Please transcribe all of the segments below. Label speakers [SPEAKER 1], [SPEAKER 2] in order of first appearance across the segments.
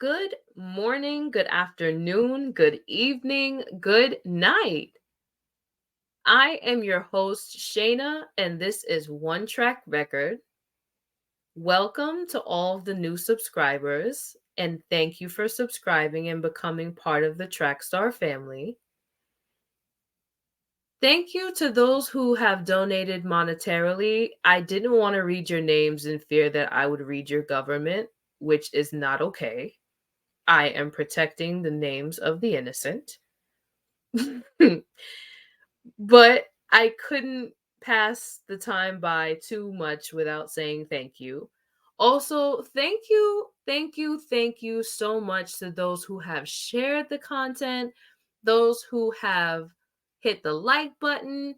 [SPEAKER 1] Good morning, good afternoon, good evening, good night. I am your host, Shayna, and this is One Track Record. Welcome to all of the new subscribers, and thank you for subscribing and becoming part of the Trackstar family. Thank you to those who have donated monetarily. I didn't want to read your names in fear that I would read your government, which is not okay. I am protecting the names of the innocent. But I couldn't pass the time by too much without saying thank you. Also, thank you so much to those who have shared the content, those who have hit the like button,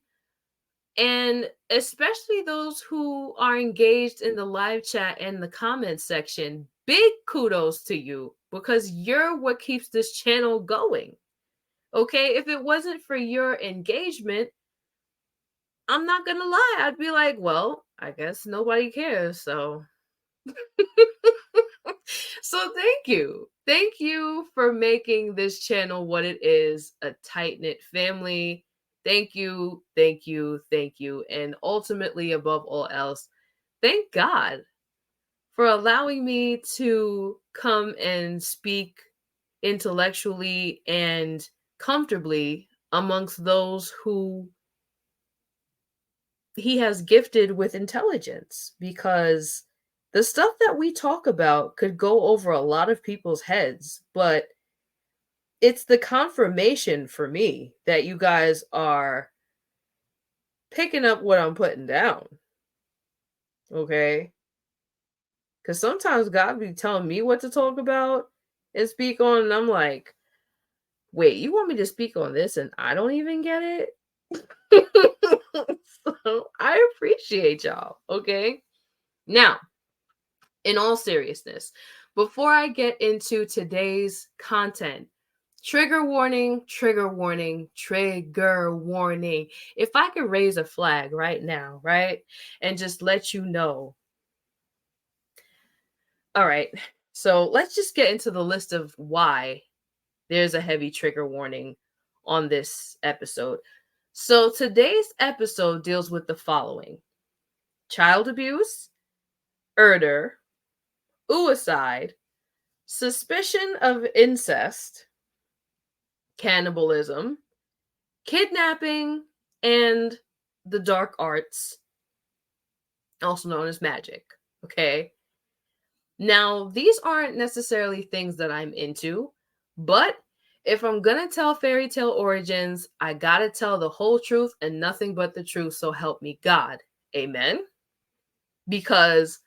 [SPEAKER 1] and especially those who are engaged in the live chat and the comments section. Big kudos to you because you're what keeps this channel going. Okay, if it wasn't for your engagement, I'm not gonna lie, I'd be like, well, I guess nobody cares. So, so thank you. Thank you for making this channel what it is, a tight knit family. Thank you, thank you, thank you. And ultimately, above all else, thank God for allowing me to come and speak intellectually and comfortably amongst those who he has gifted with intelligence, because the stuff that we talk about could go over a lot of people's heads, but it's the confirmation for me that you guys are picking up what I'm putting down. Okay? Because sometimes God be telling me what to talk about and speak on, and I'm like, wait, you want me to speak on this and I don't even get it? So I appreciate y'all. Okay? Now, in all seriousness, before I get into today's content, trigger warning, trigger warning, trigger warning. If I could raise a flag right now, right, and just let you know. All right, so let's just get into the list of why there's a heavy trigger warning on this episode. So today's episode deals with the following: child abuse, murder, suicide, suspicion of incest, cannibalism, kidnapping, and the dark arts, also known as magic. Okay. Now, these aren't necessarily things that I'm into, but if I'm gonna tell fairy tale origins, I gotta tell the whole truth and nothing but the truth, so help me God. Amen. Because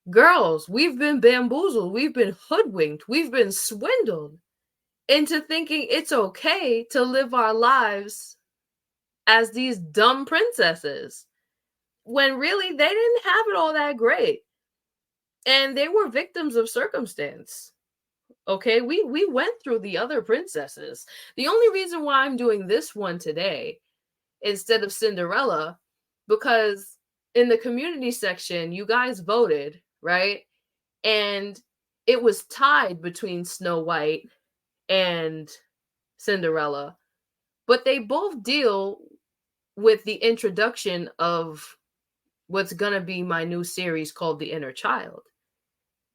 [SPEAKER 1] girls, we've been bamboozled, we've been hoodwinked, we've been swindled into thinking it's okay to live our lives as these dumb princesses, when really they didn't have it all that great. And they were victims of circumstance. Okay, we went through the other princesses. The only reason why I'm doing this one today instead of Cinderella, because in the community section, you guys voted, right? And it was tied between Snow White and Cinderella, but they both deal with the introduction of what's gonna be my new series called The Inner Child.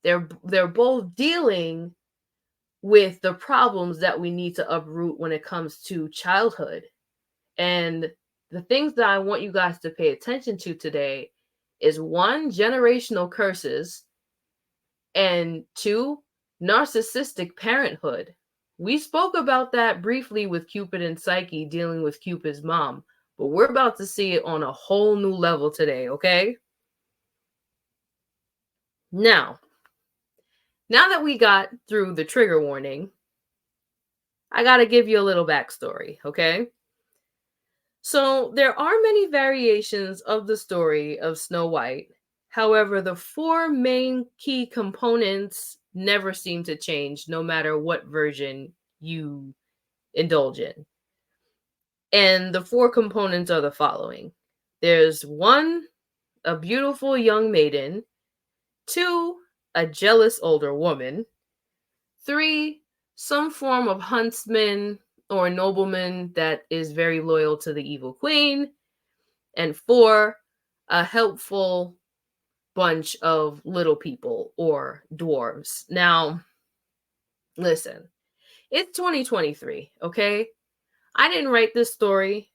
[SPEAKER 1] They're both dealing with the problems that we need to uproot when it comes to childhood. And the things that I want you guys to pay attention to today is one, generational curses, and two, narcissistic parenthood. We spoke about that briefly with Cupid and Psyche dealing with Cupid's mom, but we're about to see it on a whole new level today, okay? Now that we got through the trigger warning, I gotta give you a little backstory, okay? So there are many variations of the story of Snow White. However, the four main key components never seem to change no matter what version you indulge in. And the four components are the following: there's one, a beautiful young maiden; two, a jealous older woman; 3, some form of huntsman or nobleman that is very loyal to the evil queen. And 4, a helpful bunch of little people or dwarves. Now, listen, it's 2023, okay? I didn't write this story,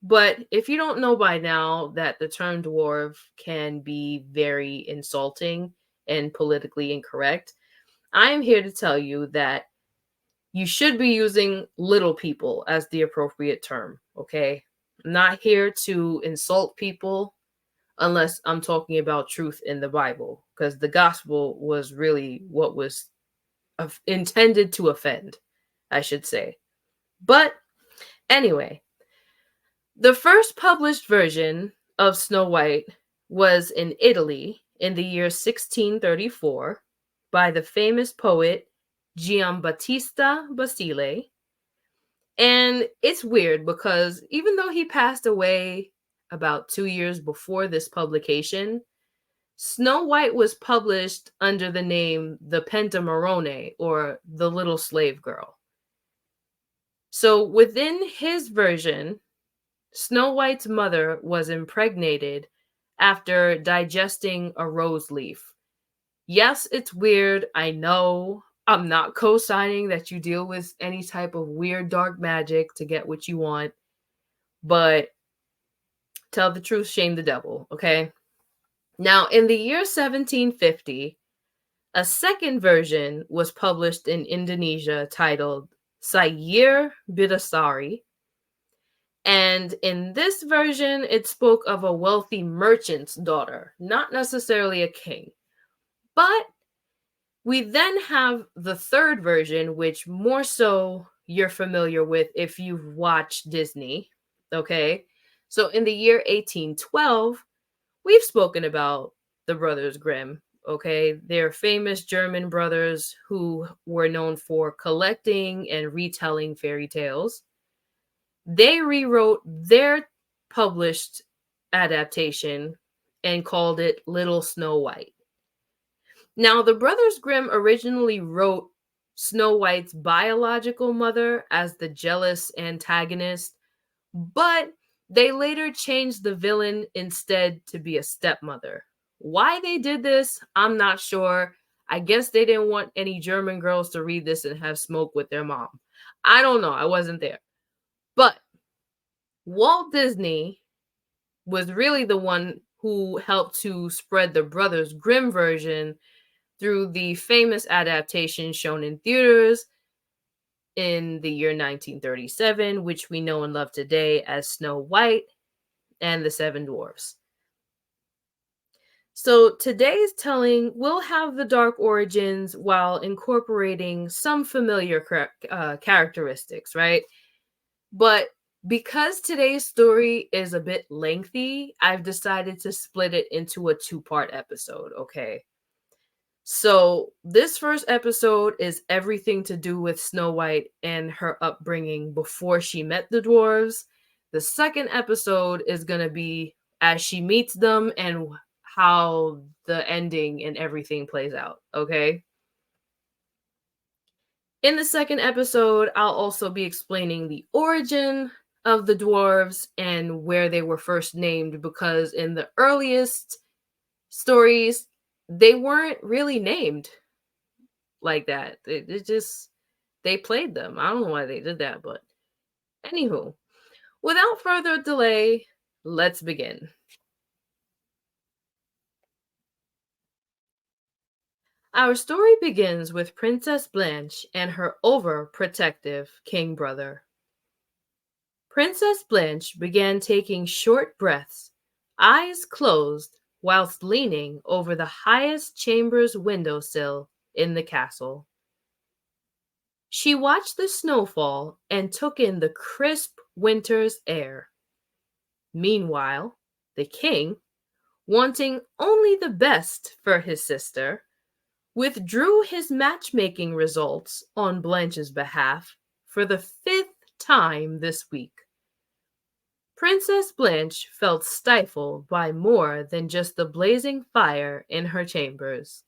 [SPEAKER 1] but if you don't know by now that the term dwarf can be very insulting and politically incorrect, I am here to tell you that you should be using little people as the appropriate term, okay? I'm not here to insult people unless I'm talking about truth in the Bible, because the gospel was really what was intended to offend, I should say. But anyway, the first published version of Snow White was in Italy in the year 1634 by the famous poet Giambattista Basile. And it's weird because even though he passed away about 2 years before this publication, Snow White was published under the name The Pentamerone, or The Little Slave Girl. So within his version, Snow White's mother was impregnated after digesting a rose leaf. Yes, it's weird. I know. I'm not co signing that you deal with any type of weird dark magic to get what you want, but tell the truth, shame the devil, okay? Now, in the year 1750, a second version was published in Indonesia titled Sayer Bidasari. And in this version, it spoke of a wealthy merchant's daughter, not necessarily a king. But we then have the third version, which more so you're familiar with if you've watched Disney. Okay. So in the year 1812, we've spoken about the Brothers Grimm. Okay. They're famous German brothers who were known for collecting and retelling fairy tales. They rewrote their published adaptation and called it Little Snow White. Now, the Brothers Grimm originally wrote Snow White's biological mother as the jealous antagonist, but they later changed the villain instead to be a stepmother. Why they did this, I'm not sure. I guess they didn't want any German girls to read this and have smoke with their mom. I don't know. I wasn't there. But Walt Disney was really the one who helped to spread the Brothers Grimm version through the famous adaptation shown in theaters in the year 1937, which we know and love today as Snow White and the Seven Dwarfs. So today's telling will have the dark origins while incorporating some familiar characteristics, right? But because today's story is a bit lengthy, I've decided to split it into a 2-part episode, okay? So, this first episode is everything to do with Snow White and her upbringing before she met the dwarves. The second episode is going to be as she meets them and how the ending and everything plays out, okay? In the second episode, I'll also be explaining the origin of the dwarves and where they were first named, because in the earliest stories, they weren't really named like that. They played them. I don't know why they did that, but anywho, without further delay, let's begin. Our story begins with Princess Blanche and her overprotective king brother. Princess Blanche began taking short breaths, eyes closed, whilst leaning over the highest chamber's windowsill in the castle. She watched the snowfall and took in the crisp winter's air. Meanwhile, the king, wanting only the best for his sister, withdrew his matchmaking results on Blanche's behalf for the 5th time this week. Princess Blanche felt stifled by more than just the blazing fire in her chambers.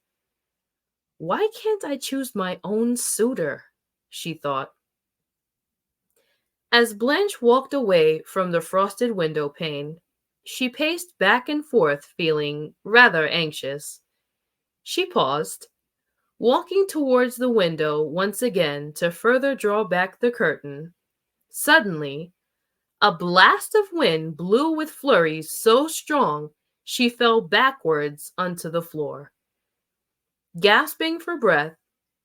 [SPEAKER 1] Why can't I choose my own suitor? She thought. As Blanche walked away from the frosted window pane, she paced back and forth, feeling rather anxious. She paused, walking towards the window once again to further draw back the curtain. Suddenly, a blast of wind blew with flurries so strong she fell backwards onto the floor. Gasping for breath,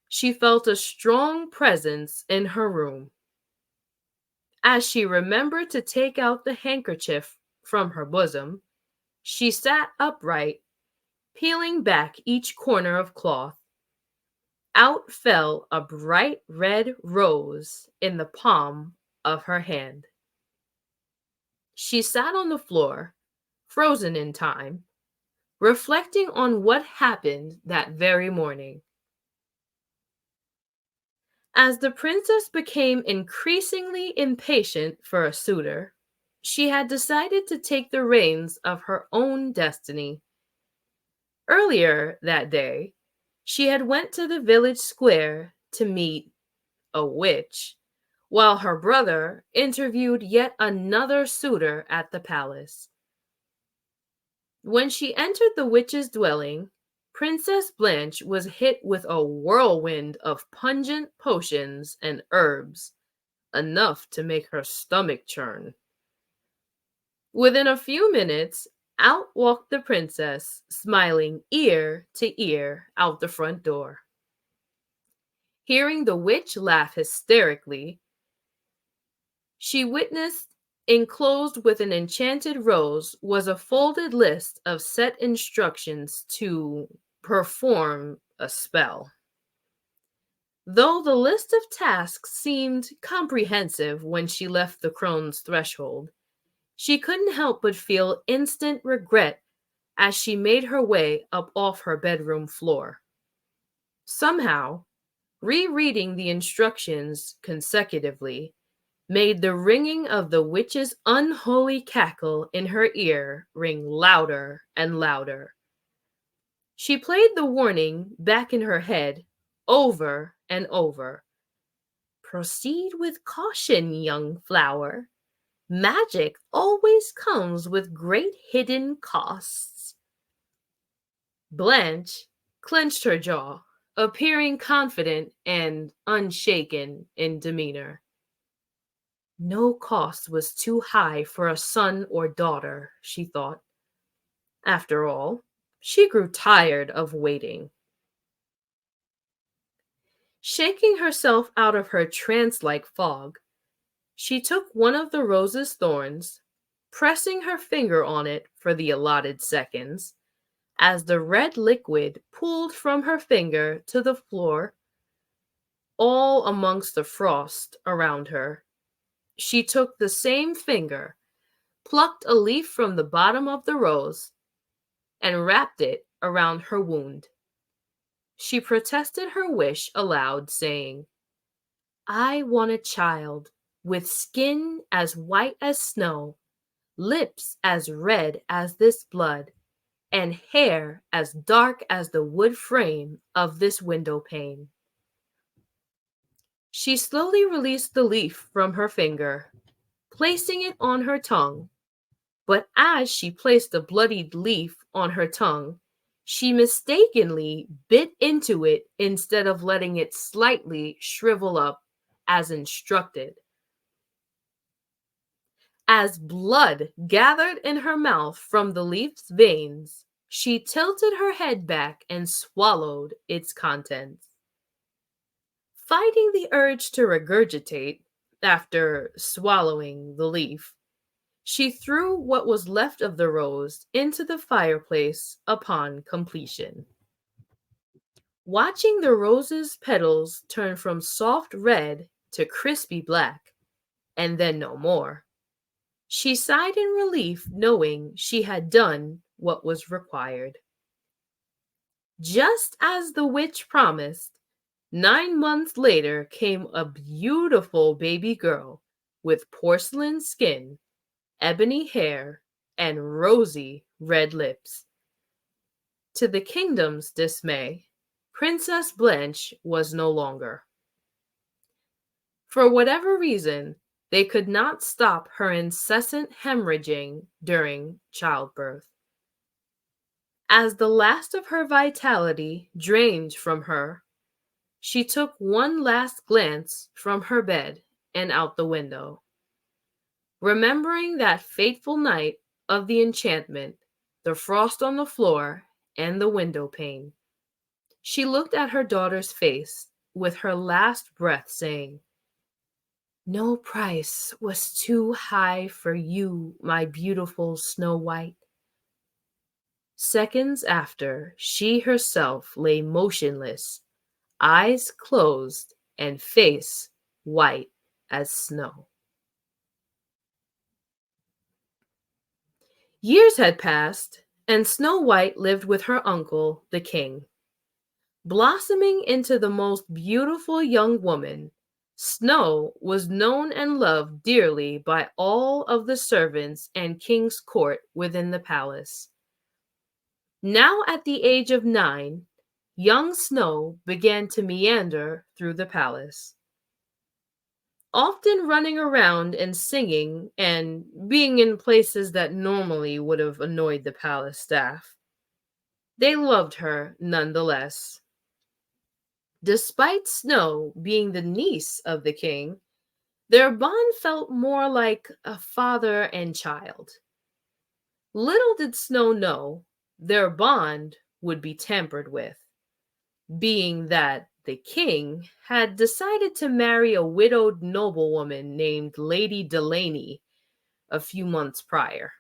[SPEAKER 1] she felt a strong presence in her room. As she remembered to take out the handkerchief from her bosom, she sat upright, peeling back each corner of cloth. Out fell a bright red rose in the palm of her hand. She sat on the floor, frozen in time, reflecting on what happened that very morning. As the princess became increasingly impatient for a suitor, she had decided to take the reins of her own destiny. Earlier that day, she had went to the village square to meet a witch, while her brother interviewed yet another suitor at the palace. When she entered the witch's dwelling, Princess Blanche was hit with a whirlwind of pungent potions and herbs, enough to make her stomach churn. Within a few minutes, out walked the princess, smiling ear to ear out the front door. Hearing the witch laugh hysterically, she witnessed enclosed with an enchanted rose was a folded list of set instructions to perform a spell. Though the list of tasks seemed comprehensive when she left the crone's threshold, she couldn't help but feel instant regret as she made her way up off her bedroom floor. Somehow, rereading the instructions consecutively made the ringing of the witch's unholy cackle in her ear ring louder and louder. She played the warning back in her head over and over. Proceed with caution, young flower. Magic always comes with great hidden costs. Blanche clenched her jaw, appearing confident and unshaken in demeanor. No cost was too high for a son or daughter, she thought. After all, she grew tired of waiting. Shaking herself out of her trance-like fog, she took one of the rose's thorns, pressing her finger on it for the allotted seconds. As the red liquid pooled from her finger to the floor, all amongst the frost around her, she took the same finger, plucked a leaf from the bottom of the rose, and wrapped it around her wound. She protested her wish aloud, saying, I want a child with skin as white as snow, lips as red as this blood, and hair as dark as the wood frame of this window pane. She slowly released the leaf from her finger, placing it on her tongue. But as she placed the bloodied leaf on her tongue, she mistakenly bit into it instead of letting it slightly shrivel up as instructed. As blood gathered in her mouth from the leaf's veins, she tilted her head back and swallowed its contents. Fighting the urge to regurgitate after swallowing the leaf, she threw what was left of the rose into the fireplace upon completion. Watching the rose's petals turn from soft red to crispy black, and then no more, she sighed in relief knowing she had done what was required. Just as the witch promised, 9 months later came a beautiful baby girl with porcelain skin, ebony hair, and rosy red lips. To the kingdom's dismay, Princess Blanche was no longer. For whatever reason, they could not stop her incessant hemorrhaging during childbirth. As the last of her vitality drained from her, she took one last glance from her bed and out the window. Remembering that fateful night of the enchantment, the frost on the floor, and the window pane, she looked at her daughter's face with her last breath, saying, "No price was too high for you, my beautiful Snow White." Seconds after, she herself lay motionless, eyes closed and face white as snow. Years had passed, and Snow White lived with her uncle, the king. Blossoming into the most beautiful young woman, Snow was known and loved dearly by all of the servants and king's court within the palace. Now at the age of 9, young Snow began to meander through the palace, often running around and singing and being in places that normally would have annoyed the palace staff. They loved her nonetheless. Despite Snow being the niece of the king, their bond felt more like a father and child. Little did Snow know their bond would be tampered with, being that the king had decided to marry a widowed noblewoman named Lady Delaney a few months prior.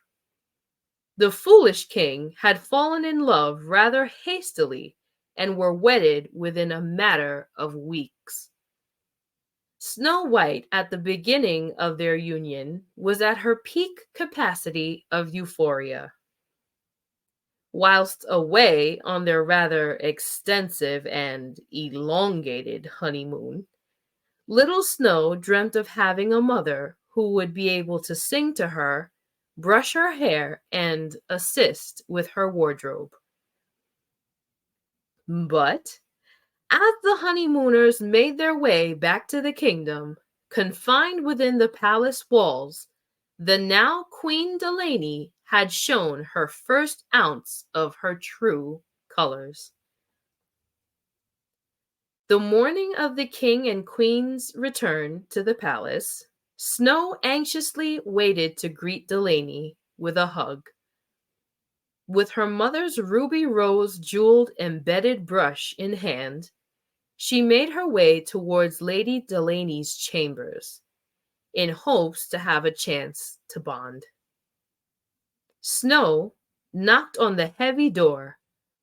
[SPEAKER 1] The foolish king had fallen in love rather hastily and were wedded within a matter of weeks. Snow White, at the beginning of their union, was at her peak capacity of euphoria. Whilst away on their rather extensive and elongated honeymoon, little Snow dreamt of having a mother who would be able to sing to her, brush her hair, and assist with her wardrobe. But as the honeymooners made their way back to the kingdom, confined within the palace walls, the now Queen Delaney had shown her first ounce of her true colors. The morning of the king and queen's return to the palace, Snow anxiously waited to greet Delaney with a hug. With her mother's ruby rose jeweled embedded brush in hand, she made her way towards Lady Delaney's chambers, in hopes to have a chance to bond. Snow knocked on the heavy door,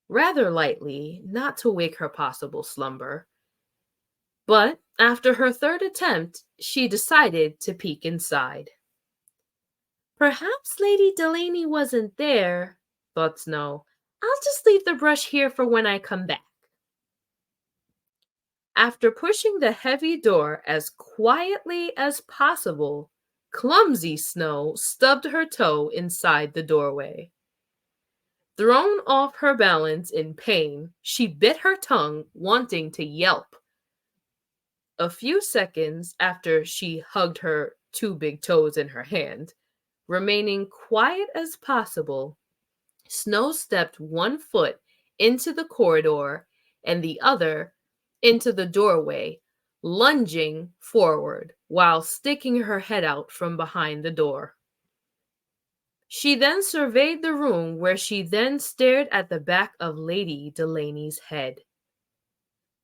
[SPEAKER 1] rather lightly, not to wake her possible slumber. But after her third attempt, she decided to peek inside. Perhaps Lady Delaney wasn't there, thought Snow. I'll just leave the brush here for when I come back. After pushing the heavy door as quietly as possible, clumsy Snow stubbed her toe inside the doorway. Thrown off her balance in pain, she bit her tongue, wanting to yelp. A few seconds after she hugged her 2 big toes in her hand, remaining quiet as possible, Snow stepped 1 foot into the corridor and the other into the doorway, lunging forward while sticking her head out from behind the door. She then surveyed the room where she then stared at the back of Lady Delaney's head.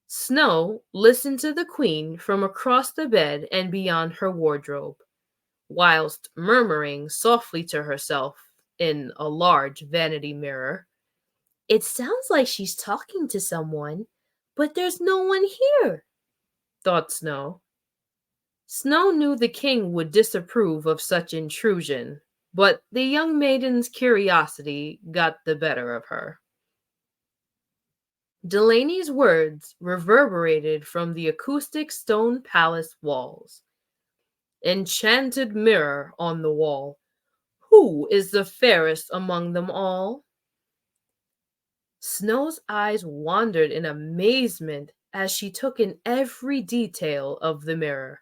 [SPEAKER 1] Snow listened to the queen from across the bed and beyond her wardrobe, whilst murmuring softly to herself in a large vanity mirror, "It sounds like she's talking to someone, but there's no one here," thought Snow. Snow knew the king would disapprove of such intrusion, but the young maiden's curiosity got the better of her. Delaney's words reverberated from the acoustic stone palace walls. Enchanted mirror on the wall, who is the fairest among them all? Snow's eyes wandered in amazement as she took in every detail of the mirror.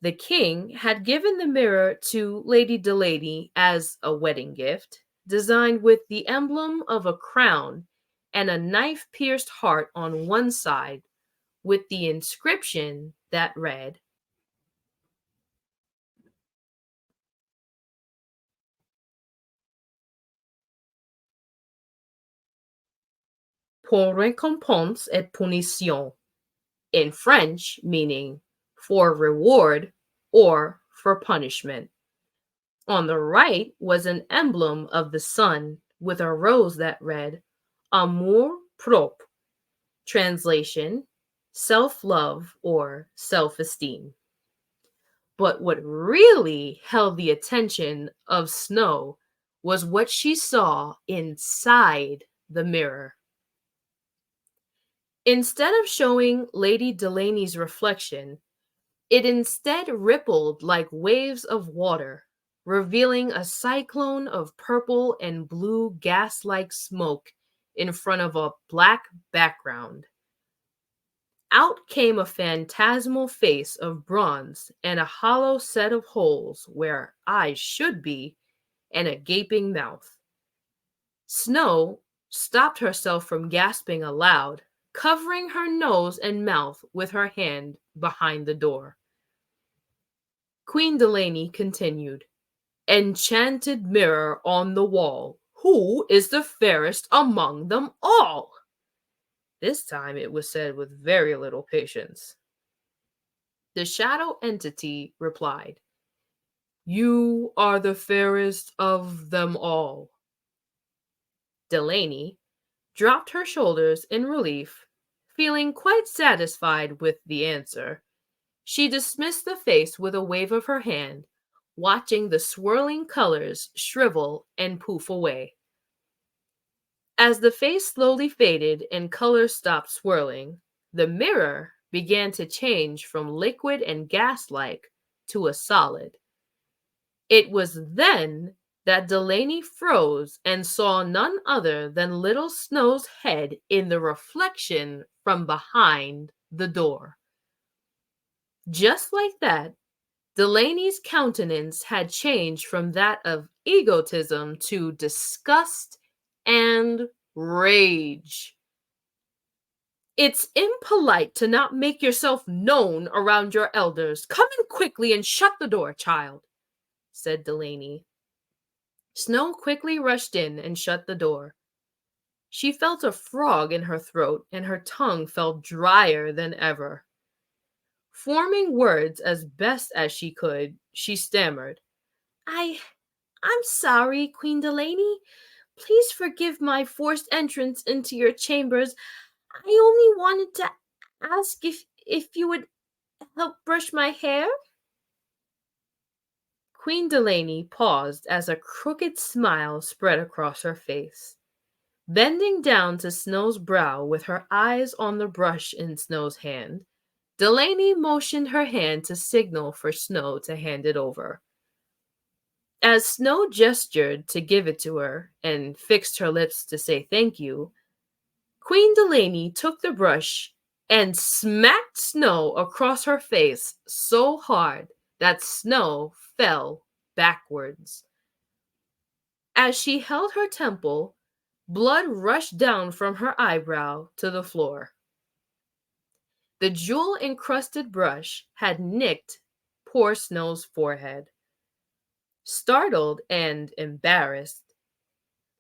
[SPEAKER 1] The king had given the mirror to Lady Delaney as a wedding gift, designed with the emblem of a crown and a knife pierced heart on one side, with the inscription that read, Pour récompense et punition, in French, meaning for reward or for punishment. On the right was an emblem of the sun with a rose that read, Amour propre, translation, self love or self esteem. But what really held the attention of Snow was what she saw inside the mirror. Instead of showing Lady Delaney's reflection, it instead rippled like waves of water, revealing a cyclone of purple and blue gas like smoke in front of a black background. Out came a phantasmal face of bronze and a hollow set of holes where eyes should be, and a gaping mouth. Snow stopped herself from gasping aloud, covering her nose and mouth with her hand behind the door. Queen Delaney continued, Enchanted mirror on the wall, who is the fairest among them all? This time it was said with very little patience. The shadow entity replied, You are the fairest of them all. Delaney dropped her shoulders in relief, feeling quite satisfied with the answer. She dismissed the face with a wave of her hand, watching the swirling colors shrivel and poof away. As the face slowly faded and colors stopped swirling, the mirror began to change from liquid and gas-like to a solid. It was then that Delaney froze and saw none other than little Snow's head in the reflection from behind the door. Just like that, Delaney's countenance had changed from that of egotism to disgust and rage. It's impolite to not make yourself known around your elders. Come in quickly and shut the door, child, said Delaney. Snow quickly rushed in and shut the door. She felt a frog in her throat and her tongue felt drier than ever. Forming words as best as she could, she stammered, I'm sorry, Queen Delaney. Please forgive my forced entrance into your chambers. I only wanted to ask if you would help brush my hair. Queen Delaney paused as a crooked smile spread across her face. Bending down to Snow's brow with her eyes on the brush in Snow's hand, Delaney motioned her hand to signal for Snow to hand it over. As Snow gestured to give it to her and fixed her lips to say thank you, Queen Delaney took the brush and smacked Snow across her face so hard that Snow fell backwards. As she held her temple, blood rushed down from her eyebrow to the floor. The jewel-encrusted brush had nicked poor Snow's forehead. Startled and embarrassed,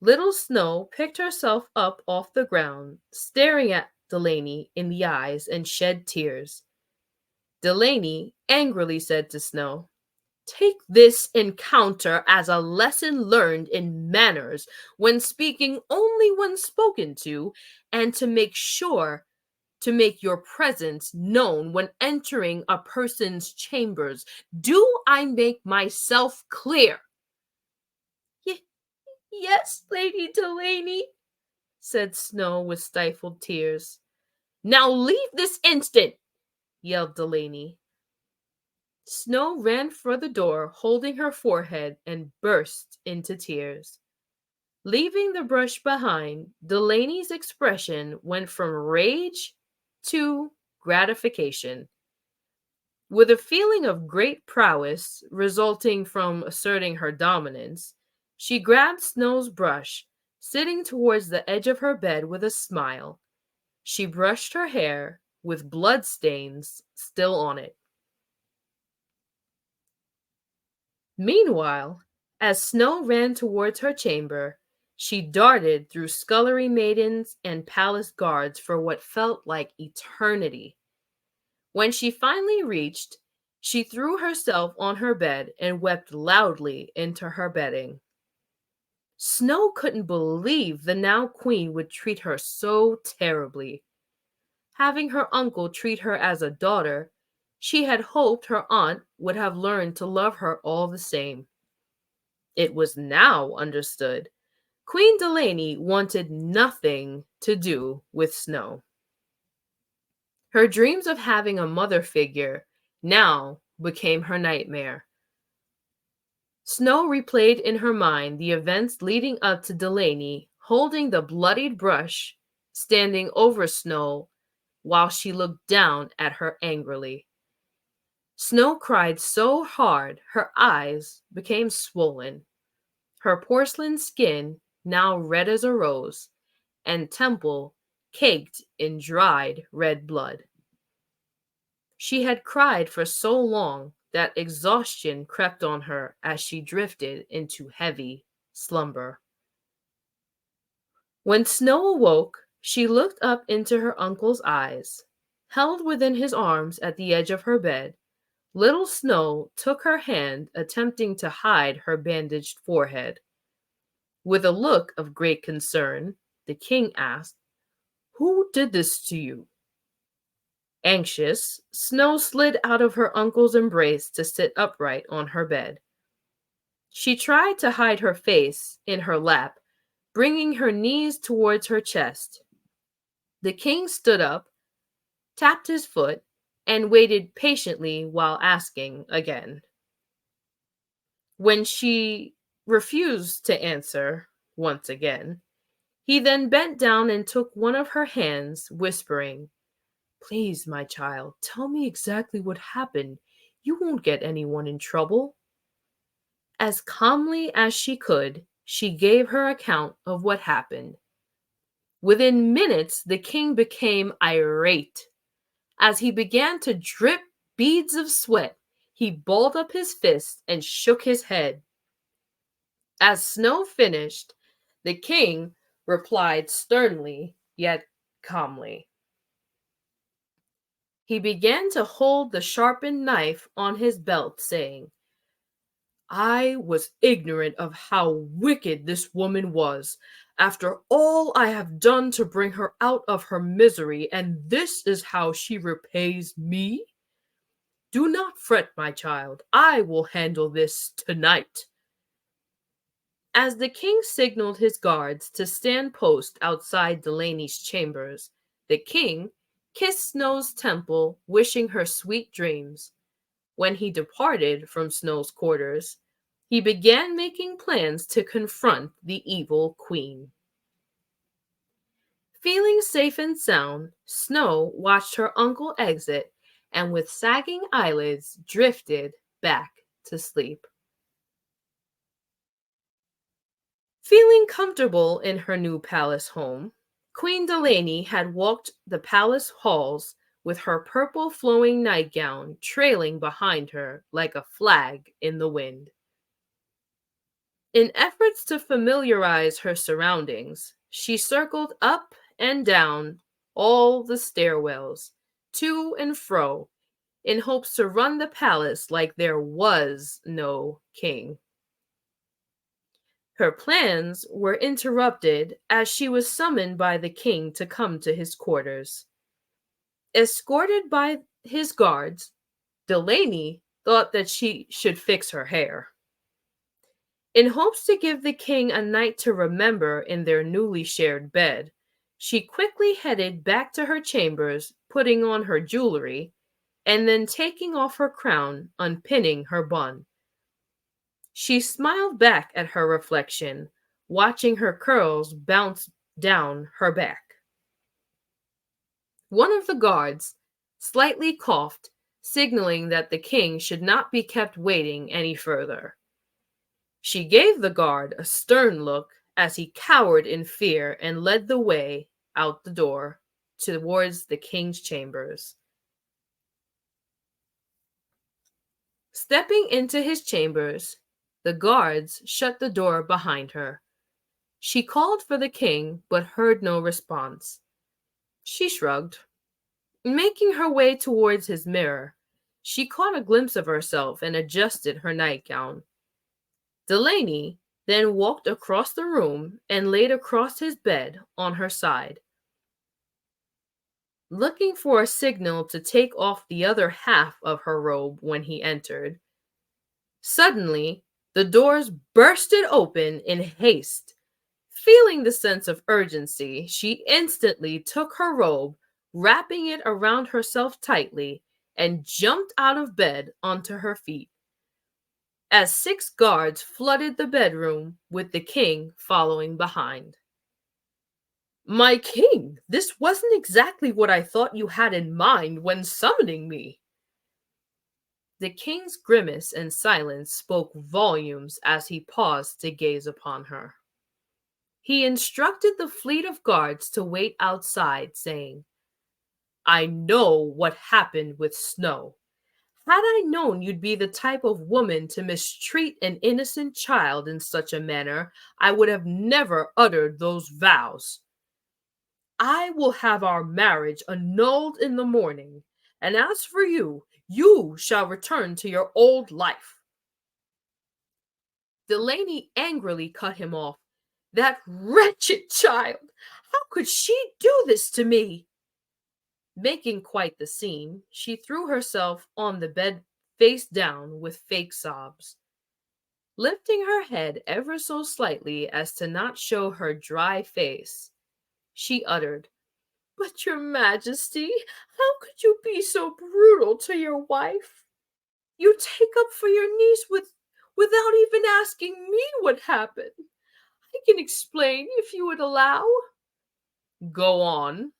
[SPEAKER 1] little Snow picked herself up off the ground, staring at Delaney in the eyes and shed tears. Delaney angrily said to Snow, Take this encounter as a lesson learned in manners when speaking only when spoken to, and to make sure to make your presence known when entering a person's chambers. Do I make myself clear? Yes, Lady Delaney, said Snow with stifled tears. Now leave this instant, yelled Delaney. Snow ran for the door, holding her forehead, and burst into tears. Leaving the brush behind, Delaney's expression went from rage to gratification. With a feeling of great prowess resulting from asserting her dominance, she grabbed Snow's brush, sitting towards the edge of her bed with a smile. She brushed her hair, with blood stains still on it. Meanwhile, as Snow ran towards her chamber, she darted through scullery maidens and palace guards for what felt like eternity. When she finally reached, she threw herself on her bed and wept loudly into her bedding. Snow couldn't believe the now queen would treat her so terribly. Having her uncle treat her as a daughter, she had hoped her aunt would have learned to love her all the same. It was now understood. Queen Delaney wanted nothing to do with Snow. Her dreams of having a mother figure now became her nightmare. Snow replayed in her mind the events leading up to Delaney holding the bloodied brush, standing over Snow while she looked down at her angrily. Snow cried so hard her eyes became swollen. Her porcelain skin, now red as a rose, and temple caked in dried red blood. She had cried for so long that exhaustion crept on her as she drifted into heavy slumber. When Snow awoke, she looked up into her uncle's eyes. Held within his arms at the edge of her bed, little Snow took her hand, attempting to hide her bandaged forehead. With a look of great concern, the king asked, "Who did this to you?" Anxious, Snow slid out of her uncle's embrace to sit upright on her bed. She tried to hide her face in her lap, bringing her knees towards her chest. The king stood up, tapped his foot, and waited patiently while asking again. When she refused to answer once again, he then bent down and took one of her hands, whispering, "Please, my child, tell me exactly what happened. You won't get anyone in trouble." As calmly as she could, she gave her account of what happened. Within minutes, the king became irate. As he began to drip beads of sweat, he balled up his fist and shook his head. As Snow finished, the king replied sternly, yet calmly. He began to hold the sharpened knife on his belt, saying, "I was ignorant of how wicked this woman was, after all I have done to bring her out of her misery, and this is how she repays me? Do not fret, my child. I will handle this tonight." As the king signaled his guards to stand post outside Delaney's chambers, the king kissed Snow's temple, wishing her sweet dreams. When he departed from Snow's quarters, he began making plans to confront the evil queen. Feeling safe and sound, Snow watched her uncle exit and with sagging eyelids drifted back to sleep. Feeling comfortable in her new palace home, Queen Delaney had walked the palace halls with her purple flowing nightgown trailing behind her like a flag in the wind. In efforts to familiarize her surroundings, she circled up and down all the stairwells, to and fro, in hopes to run the palace like there was no king. Her plans were interrupted as she was summoned by the king to come to his quarters. Escorted by his guards, Delaney thought that she should fix her hair. In hopes to give the king a night to remember in their newly shared bed, she quickly headed back to her chambers, putting on her jewelry, and then taking off her crown, unpinning her bun. She smiled back at her reflection, watching her curls bounce down her back. One of the guards slightly coughed, signaling that the king should not be kept waiting any further. She gave the guard a stern look as he cowered in fear and led the way out the door towards the king's chambers. Stepping into his chambers, the guards shut the door behind her. She called for the king, but heard no response. She shrugged. Making her way towards his mirror, she caught a glimpse of herself and adjusted her nightgown. Delaney then walked across the room and laid across his bed on her side. Looking for a signal to take off the other half of her robe when he entered. Suddenly, the doors bursted open in haste. Feeling the sense of urgency, she instantly took her robe, wrapping it around herself tightly, and jumped out of bed onto her feet. As 6 guards flooded the bedroom, with the king following behind. "My king, this wasn't exactly what I thought you had in mind when summoning me." The king's grimace and silence spoke volumes as he paused to gaze upon her. He instructed the fleet of guards to wait outside, saying, "I know what happened with Snow. Had I known you'd be the type of woman to mistreat an innocent child in such a manner, I would have never uttered those vows. I will have our marriage annulled in the morning, and as for you, you shall return to your old life." Delaney angrily cut him off. "That wretched child! How could she do this to me?" Making quite the scene, she threw herself on the bed face down with fake sobs. Lifting her head ever so slightly as to not show her dry face, she uttered, "But your majesty, how could you be so brutal to your wife? You take up for your niece without even asking me what happened. I can explain if you would allow." "Go on."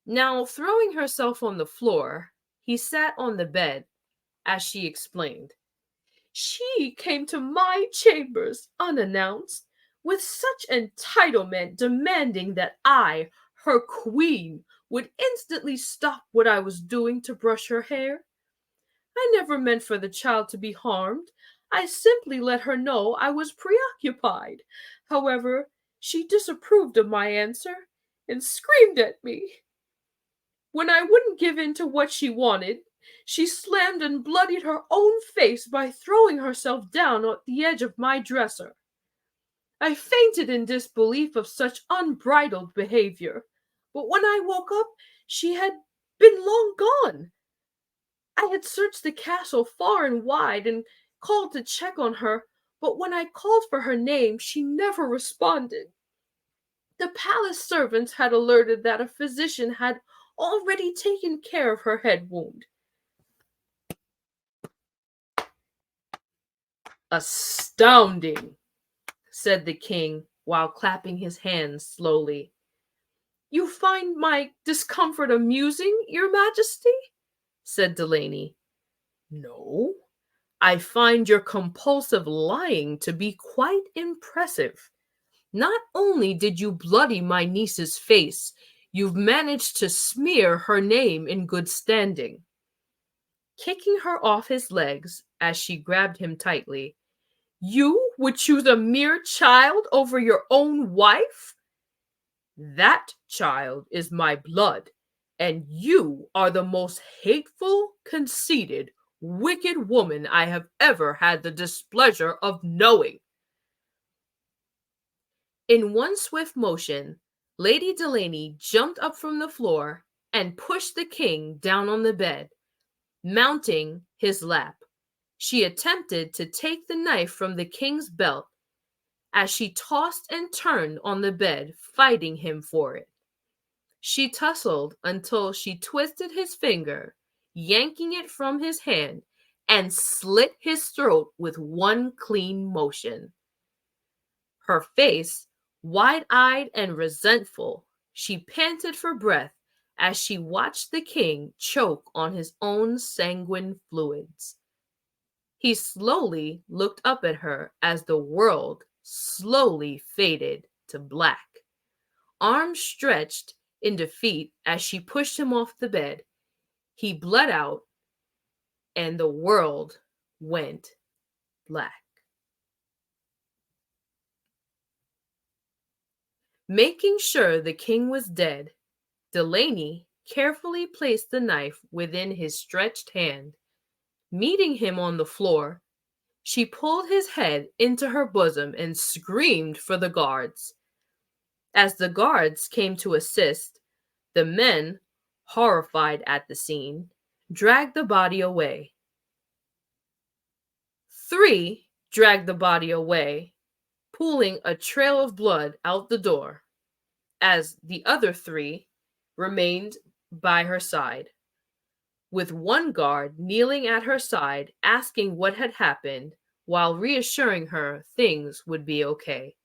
[SPEAKER 1] Now, throwing herself on the floor, he sat on the bed as she explained. "She came to my chambers unannounced, with such entitlement, demanding that I, her queen, would instantly stop what I was doing to brush her hair. I never meant for the child to be harmed. I simply let her know I was preoccupied. However, she disapproved of my answer and screamed at me. When I wouldn't give in to what she wanted, she slammed and bloodied her own face by throwing herself down at the edge of my dresser. I fainted in disbelief of such unbridled behavior, but when I woke up, she had been long gone. I had searched the castle far and wide and called to check on her, but when I called for her name, she never responded. The palace servants had alerted that a physician had already taken care of her head wound." "Astounding," said the king while clapping his hands slowly. "You find my discomfort amusing, your majesty?" said Delaney. "No, I find your compulsive lying to be quite impressive. Not only did you bloody my niece's face, you've managed to smear her name in good standing." Kicking her off his legs as she grabbed him tightly, "You would choose a mere child over your own wife? That child is my blood, and you are the most hateful, conceited, wicked woman I have ever had the displeasure of knowing." In one swift motion, Lady Delaney jumped up from the floor and pushed the king down on the bed. Mounting his lap, she attempted to take the knife from the king's belt as she tossed and turned on the bed, fighting him for it. She tussled until she twisted his finger, yanking it from his hand, and slit his throat with one clean motion. Her face, wide-eyed and resentful, she panted for breath as she watched the king choke on his own sanguine fluids. He slowly looked up at her as the world slowly faded to black. Arms stretched in defeat as she pushed him off the bed. He bled out, and the world went black. Making sure the king was dead, Delaney carefully placed the knife within his stretched hand. Meeting him on the floor, she pulled his head into her bosom and screamed for the guards. As the guards came to assist, the men, horrified at the scene, dragged the body away. 3 dragged the body away, pulling a trail of blood out the door, as the other 3 remained by her side, with one guard kneeling at her side asking what had happened while reassuring her things would be okay.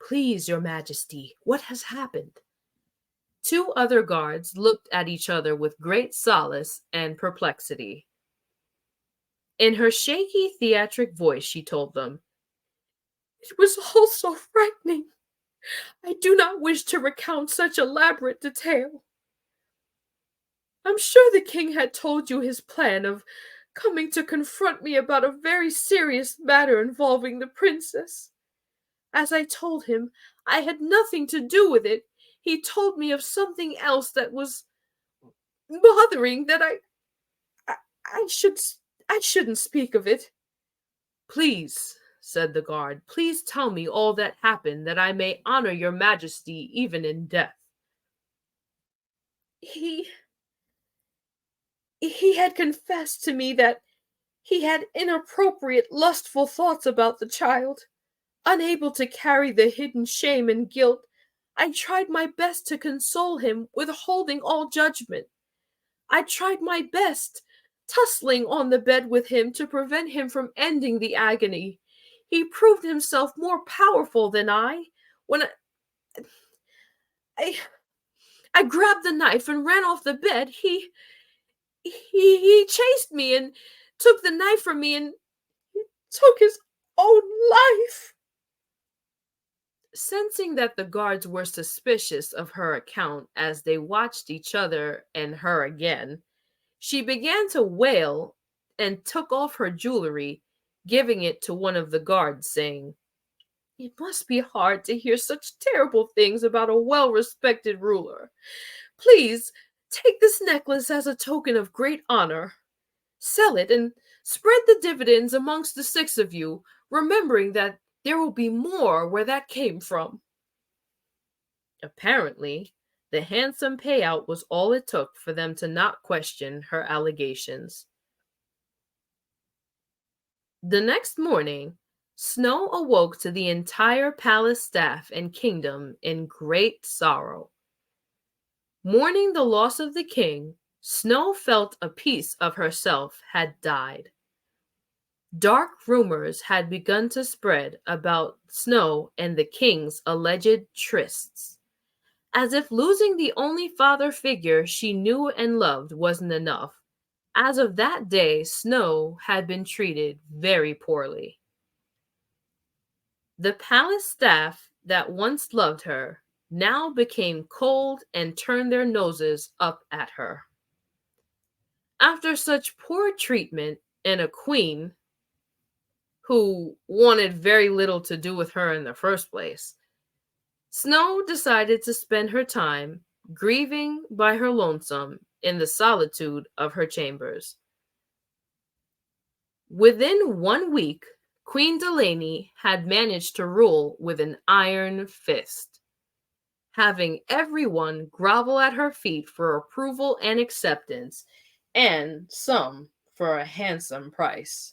[SPEAKER 1] "Please, Your Majesty, what has happened?" 2 other guards looked at each other with great solace and perplexity. In her shaky theatric voice, she told them, "It was all so frightening. I do not wish to recount such elaborate detail. I'm sure the king had told you his plan of coming to confront me about a very serious matter involving the princess. As I told him, I had nothing to do with it. He told me of something else that was bothering that I, I should I shouldn't speak of it." "Please," said the guard, "please tell me all that happened, that I may honor your majesty even in death." He he had confessed to me that he had inappropriate, lustful thoughts about the child. Unable to carry the hidden shame and guilt, I tried my best to console him, withholding all judgment. I tried my best, tussling on the bed with him to prevent him from ending the agony. He proved himself more powerful than I. When I, I grabbed the knife and ran off the bed, he chased me and took the knife from me and took his own life. Sensing that the guards were suspicious of her account as they watched each other and her again, she began to wail and took off her jewelry, giving it to one of the guards, saying, "It must be hard to hear such terrible things about a well-respected ruler. Please, take this necklace as a token of great honor. Sell it and spread the dividends amongst the 6 of you, remembering that there will be more where that came from." Apparently, the handsome payout was all it took for them to not question her allegations. The next morning, Snow awoke to the entire palace staff and kingdom in great sorrow. Mourning the loss of the king, Snow felt a piece of herself had died. Dark rumors had begun to spread about Snow and the king's alleged trysts, as if losing the only father figure she knew and loved wasn't enough. As of that day, Snow had been treated very poorly. The palace staff that once loved her now became cold and turned their noses up at her. After such poor treatment, and a queen who wanted very little to do with her in the first place, Snow decided to spend her time grieving by her lonesome in the solitude of her chambers. Within 1 week, Queen Delaney had managed to rule with an iron fist, having everyone grovel at her feet for approval and acceptance, and some for a handsome price.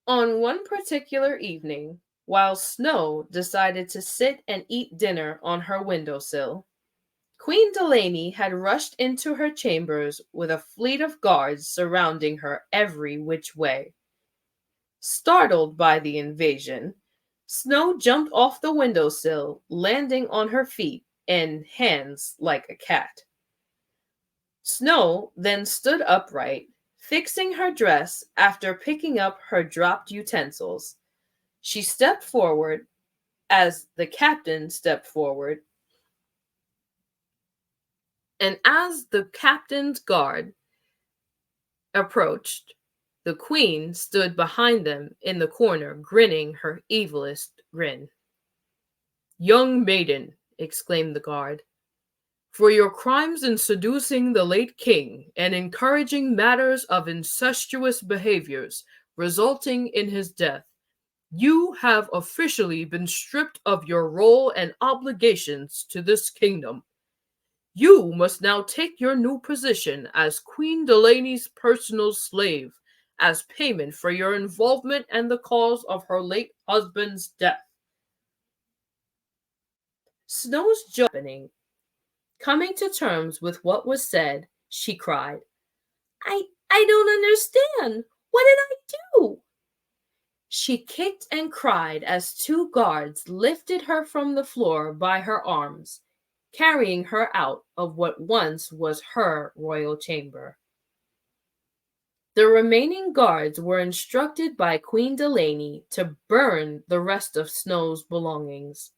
[SPEAKER 1] On one particular evening, while Snow decided to sit and eat dinner on her windowsill, Queen Delaney had rushed into her chambers with a fleet of guards surrounding her every which way. Startled by the invasion, Snow jumped off the windowsill, landing on her feet and hands like a cat. Snow then stood upright, fixing her dress after picking up her dropped utensils. She stepped forward as the captain stepped forward, and as the captain's guard approached, the queen stood behind them in the corner, grinning her evilest grin. "Young maiden," exclaimed the guard, "for your crimes in seducing the late king and encouraging matters of incestuous behaviors resulting in his death, you have officially been stripped of your role and obligations to this kingdom. You must now take your new position as Queen Delaney's personal slave as payment for your involvement and the cause of her late husband's death." Snow's jumping, coming to terms with what was said, she cried, I don't understand. What did I do?" She kicked and cried as two guards lifted her from the floor by her arms, carrying her out of what once was her royal chamber. The remaining guards were instructed by Queen Delaney to burn the rest of Snow's belongings.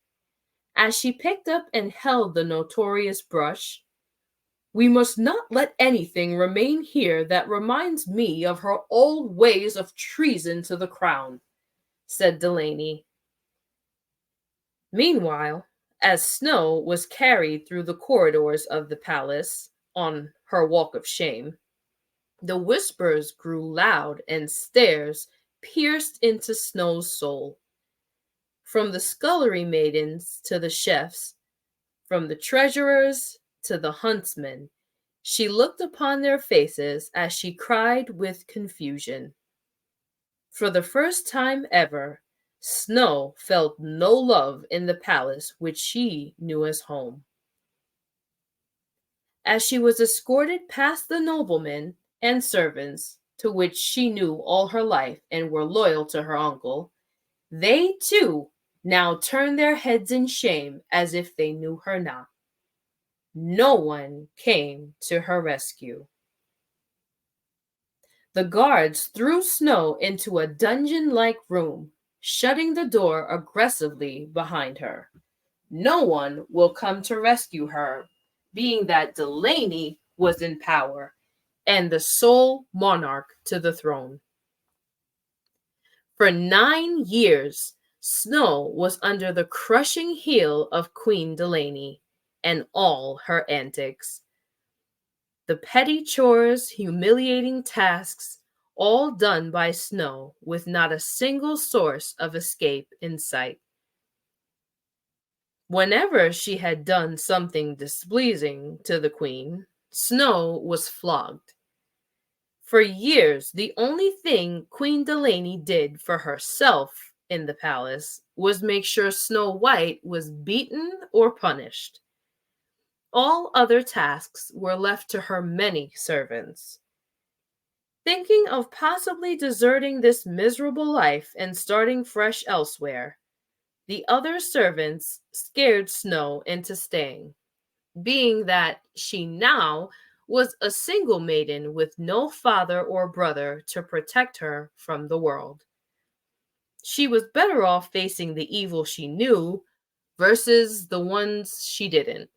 [SPEAKER 1] As she picked up and held the notorious brush, "We must not let anything remain here that reminds me of her old ways of treason to the crown," said Delaney. Meanwhile, as Snow was carried through the corridors of the palace on her walk of shame, the whispers grew loud and stares pierced into Snow's soul. From the scullery maidens to the chefs, from the treasurers to the huntsmen, she looked upon their faces as she cried with confusion. For the first time ever, Snow felt no love in the palace which she knew as home. As she was escorted past the noblemen and servants, to which she knew all her life and were loyal to her uncle, they too now turned their heads in shame as if they knew her not. No one came to her rescue. The guards threw Snow into a dungeon-like room, shutting the door aggressively behind her. No one will come to rescue her, being that Delaney was in power and the sole monarch to the throne. For 9 years, Snow was under the crushing heel of Queen Delaney and all her antics. The petty chores, humiliating tasks, all done by Snow with not a single source of escape in sight. Whenever she had done something displeasing to the queen, Snow was flogged. For years, the only thing Queen Delaney did for herself in the palace was make sure Snow White was beaten or punished. All other tasks were left to her many servants. Thinking of possibly deserting this miserable life and starting fresh elsewhere, the other servants scared Snow into staying, being that she now was a single maiden with no father or brother to protect her from the world. She was better off facing the evil she knew versus the ones she didn't.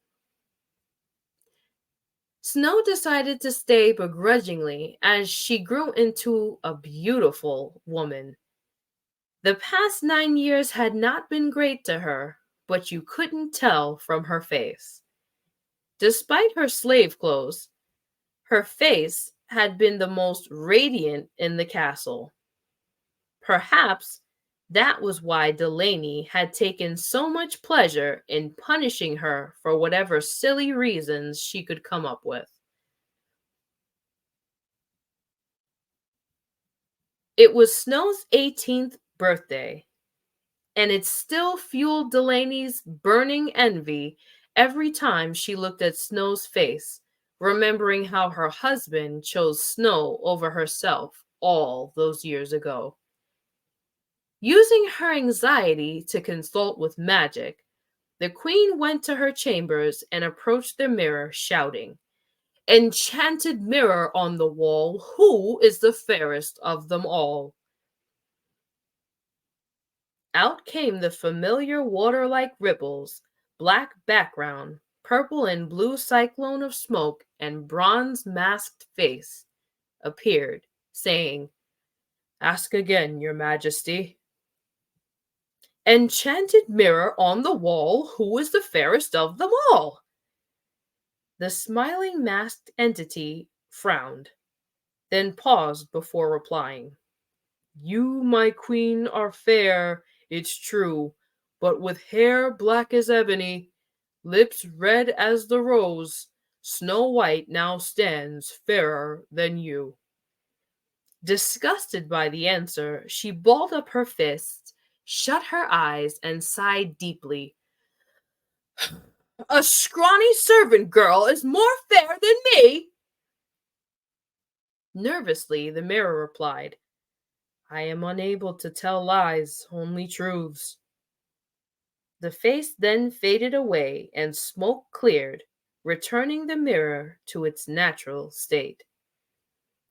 [SPEAKER 1] Snow decided to stay begrudgingly as she grew into a beautiful woman. The past 9 years had not been great to her, but you couldn't tell from her face. Despite her slave clothes, her face had been the most radiant in the castle. Perhaps that was why Delaney had taken so much pleasure in punishing her for whatever silly reasons she could come up with. It was Snow's 18th birthday, and it still fueled Delaney's burning envy every time she looked at Snow's face, remembering how her husband chose Snow over herself all those years ago. Using her anxiety to consult with magic, the queen went to her chambers and approached the mirror, shouting, "Enchanted mirror on the wall, who is the fairest of them all?" Out came the familiar water-like ripples, black background, purple and blue cyclone of smoke, and bronze masked face appeared, saying, "Ask again, your majesty." "Enchanted mirror on the wall, who is the fairest of them all?" The smiling masked entity frowned, then paused before replying. "You, my queen, are fair, it's true, but with hair black as ebony, lips red as the rose, Snow White now stands fairer than you." Disgusted by the answer, she balled up her fists, shut her eyes, and sighed deeply. "A scrawny servant girl is more fair than me!" Nervously, the mirror replied, "I am unable to tell lies, only truths." The face then faded away and smoke cleared, returning the mirror to its natural state.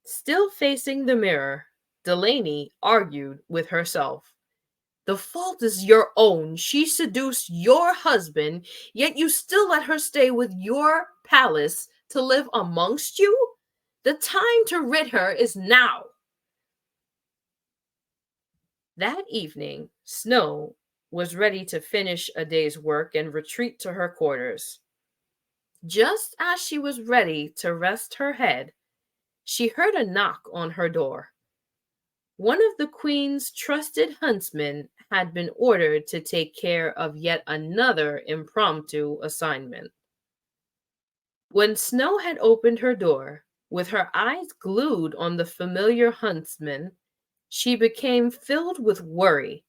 [SPEAKER 1] Still facing the mirror, Delaney argued with herself. "The fault is your own. She seduced your husband, yet you still let her stay with your palace to live amongst you? The time to rid her is now." That evening, Snow was ready to finish a day's work and retreat to her quarters. Just as she was ready to rest her head, she heard a knock on her door. One of the queen's trusted huntsmen had been ordered to take care of yet another impromptu assignment. When Snow had opened her door, with her eyes glued on the familiar huntsman, she became filled with worry.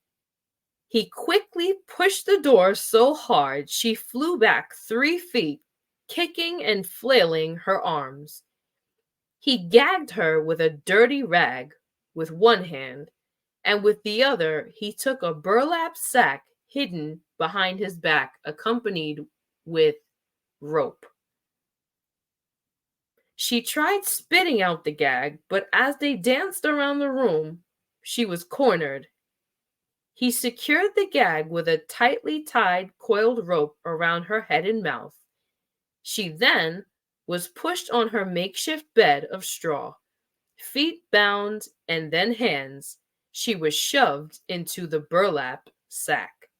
[SPEAKER 1] He quickly pushed the door so hard she flew back 3 feet, kicking and flailing her arms. He gagged her with a dirty rag with one hand, and with the other he took a burlap sack hidden behind his back, accompanied with rope. She tried spitting out the gag, but as they danced around the room, she was cornered. He secured the gag with a tightly tied coiled rope around her head and mouth. She then was pushed on her makeshift bed of straw. Feet bound and then hands, she was shoved into the burlap sack.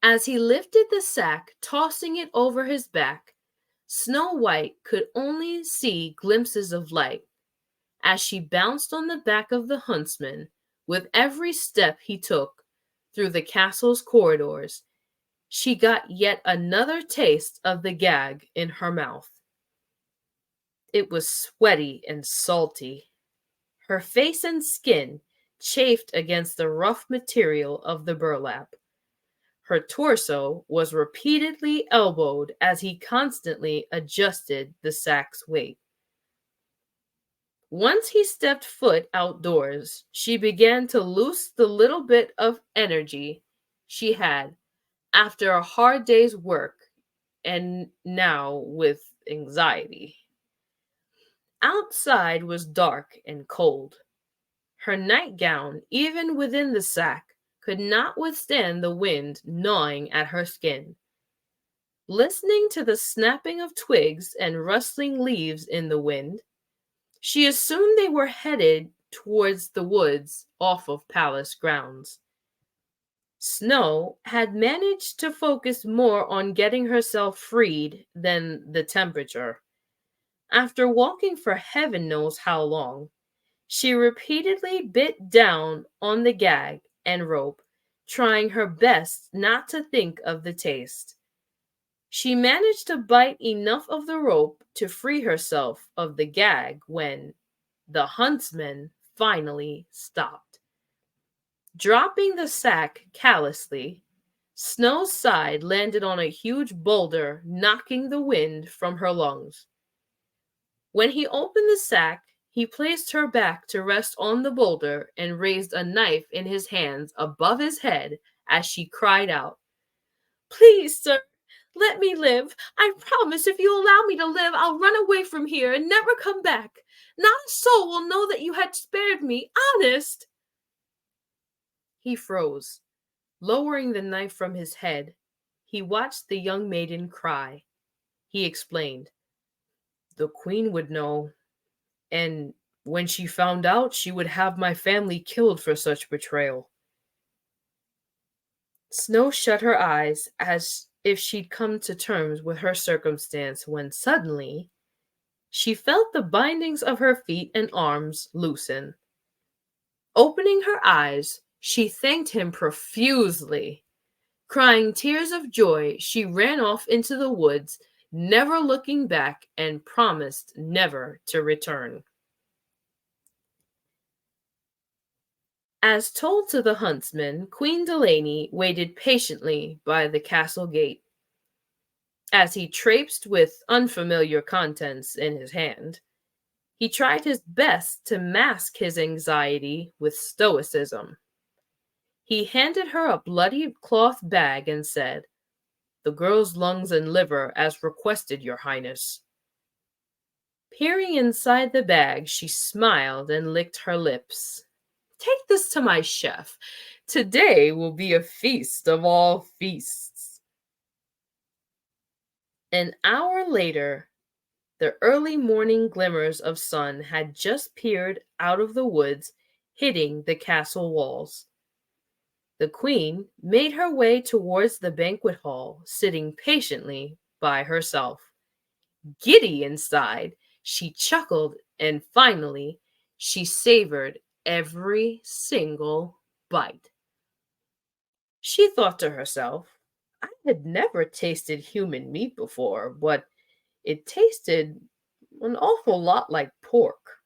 [SPEAKER 1] As he lifted the sack, tossing it over his back, Snow White could only see glimpses of light. As she bounced on the back of the huntsman, with every step he took through the castle's corridors, she got yet another taste of the gag in her mouth. It was sweaty and salty. Her face and skin chafed against the rough material of the burlap. Her torso was repeatedly elbowed as he constantly adjusted the sack's weight. Once he stepped foot outdoors, she began to lose the little bit of energy she had after a hard day's work, and now with anxiety. Outside was dark and cold. Her nightgown, even within the sack, could not withstand the wind gnawing at her skin. Listening to the snapping of twigs and rustling leaves in the wind, she assumed they were headed towards the woods off of palace grounds. Snow had managed to focus more on getting herself freed than the temperature. After walking for heaven knows how long, she repeatedly bit down on the gag and rope, trying her best not to think of the taste. She managed to bite enough of the rope to free herself of the gag when the huntsman finally stopped. Dropping the sack callously, Snow's side landed on a huge boulder, knocking the wind from her lungs. When he opened the sack, He placed her back to rest on the boulder and raised a knife in his hands above his head as she cried out, "Please, sir, let me live. I promise if you allow me to live, I'll run away from here and never come back. Not a soul will know that you had spared me, honest." He froze. Lowering the knife from his head, he watched the young maiden cry. He explained, "The queen would know, and when she found out, she would have my family killed for such betrayal." Snow shut her eyes as if she'd come to terms with her circumstance when suddenly she felt the bindings of her feet and arms loosen. Opening her eyes, she thanked him profusely. Crying tears of joy, she ran off into the woods, never looking back, and promised never to return. As told to the huntsman, Queen Delaney waited patiently by the castle gate. As he traipsed with unfamiliar contents in his hand, he tried his best to mask his anxiety with stoicism. He handed her a bloody cloth bag and said, "The girl's lungs and liver, as requested, your highness." Peering inside the bag, she smiled and licked her lips. "Take this to my chef. Today will be a feast of all feasts." An hour later, the early morning glimmers of sun had just peered out of the woods, hitting the castle walls. The queen made her way towards the banquet hall, sitting patiently by herself. Giddy inside, she chuckled and finally she savored every single bite. She thought to herself, I had never tasted human meat before, but it tasted an awful lot like pork.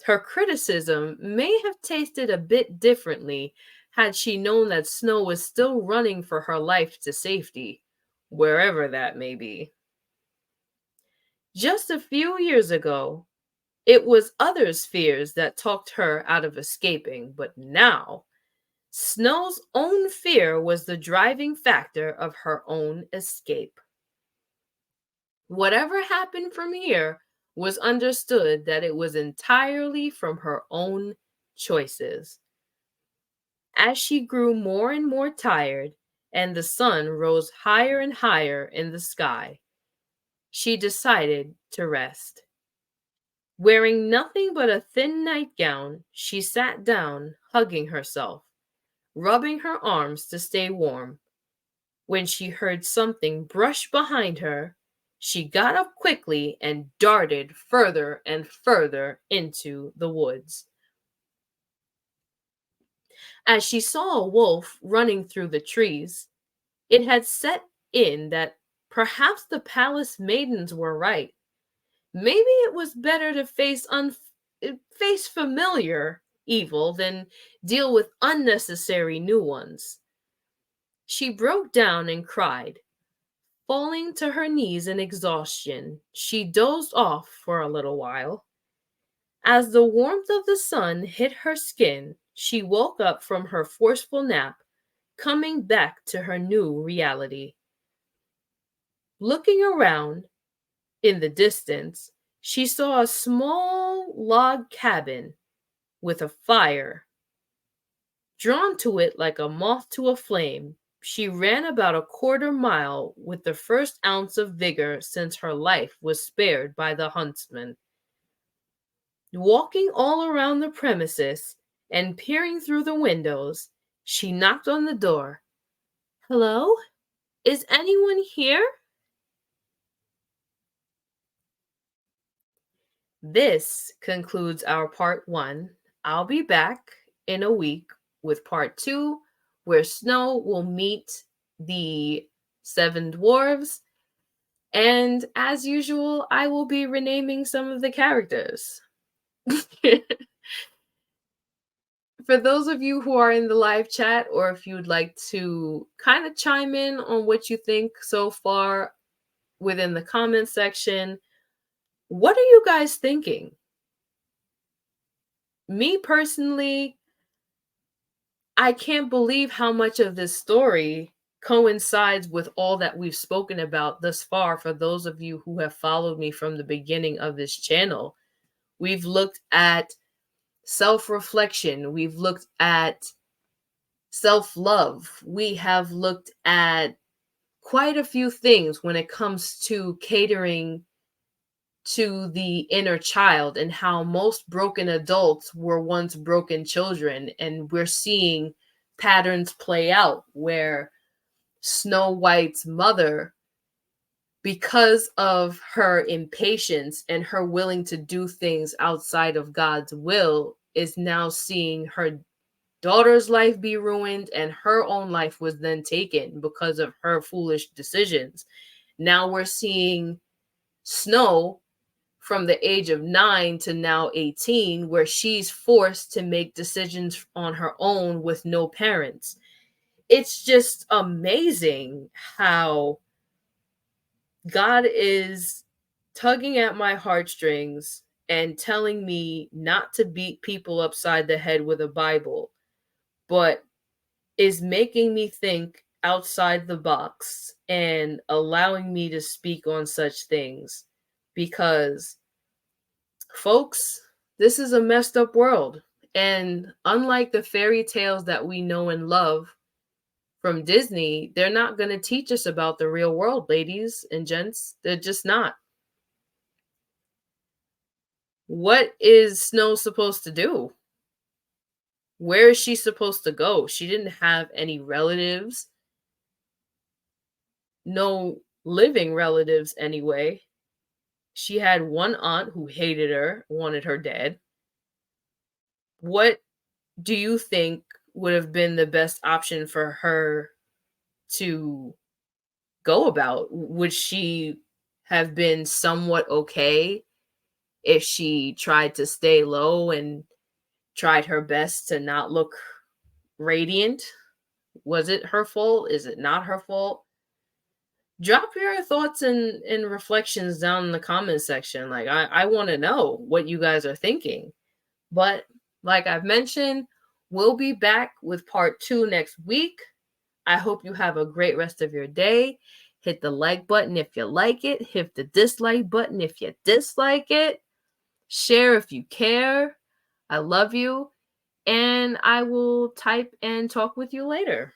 [SPEAKER 1] Her criticism may have tasted a bit differently had she known that Snow was still running for her life to safety, wherever that may be. Just a few years ago, it was others' fears that talked her out of escaping, but now, Snow's own fear was the driving factor of her own escape. Whatever happened from here was understood that it was entirely from her own choices. As she grew more and more tired, and the sun rose higher and higher in the sky, she decided to rest. Wearing nothing but a thin nightgown, she sat down, hugging herself, rubbing her arms to stay warm. When she heard something brush behind her, she got up quickly and darted further and further into the woods. As she saw a wolf running through the trees, it had set in that perhaps the palace maidens were right. Maybe it was better to face familiar evil than deal with unnecessary new ones. She broke down and cried. Falling to her knees in exhaustion, she dozed off for a little while. As the warmth of the sun hit her skin, she woke up from her forceful nap, coming back to her new reality. Looking around, in the distance, she saw a small log cabin with a fire. Drawn to it like a moth to a flame, she ran about a quarter mile with the first ounce of vigor since her life was spared by the huntsman. Walking all around the premises and peering through the windows, she knocked on the door. "Hello? Is anyone here?" This concludes our part one. I'll be back in a week with part two, where Snow will meet the seven dwarves. And as usual, I will be renaming some of the characters. For those of you who are in the live chat, or if you'd like to kind of chime in on what you think so far within the comment section, what are you guys thinking? me personally, I can't believe how much of this story coincides with all that we've spoken about thus far. For those of you who have followed me from the beginning of this channel, we've looked at self reflection, we've looked at self love, we have looked at quite a few things when it comes to catering to the inner child and how most broken adults were once broken children. And we're seeing patterns play out where Snow White's mother, because of her impatience and her willing to do things outside of God's will, is now seeing her daughter's life be ruined, and her own life was then taken because of her foolish decisions. Now we're seeing Snow from the age of 9 to now 18, where she's forced to make decisions on her own with no parents. It's just amazing how God is tugging at my heartstrings and telling me not to beat people upside the head with a Bible, but is making me think outside the box and allowing me to speak on such things. Because, folks, this is a messed up world. And unlike the fairy tales that we know and love from Disney, they're not going to teach us about the real world, ladies and gents. They're just not. What is Snow supposed to do? Where is she supposed to go? She didn't have any relatives, no living relatives anyway. She had one aunt who hated her, wanted her dead. What do you think would have been the best option for her to go about? Would she have been somewhat okay if she tried to stay low and tried her best to not look radiant? Was it her fault? Is it not her fault? Drop your thoughts and reflections down in the comment section. Like, I want to know what you guys are thinking. But like I've mentioned, we'll be back with part 2 next week. I hope you have a great rest of your day. Hit the like button if you like it. Hit the dislike button if you dislike it. Share if you care. I love you. And I will type and talk with you later.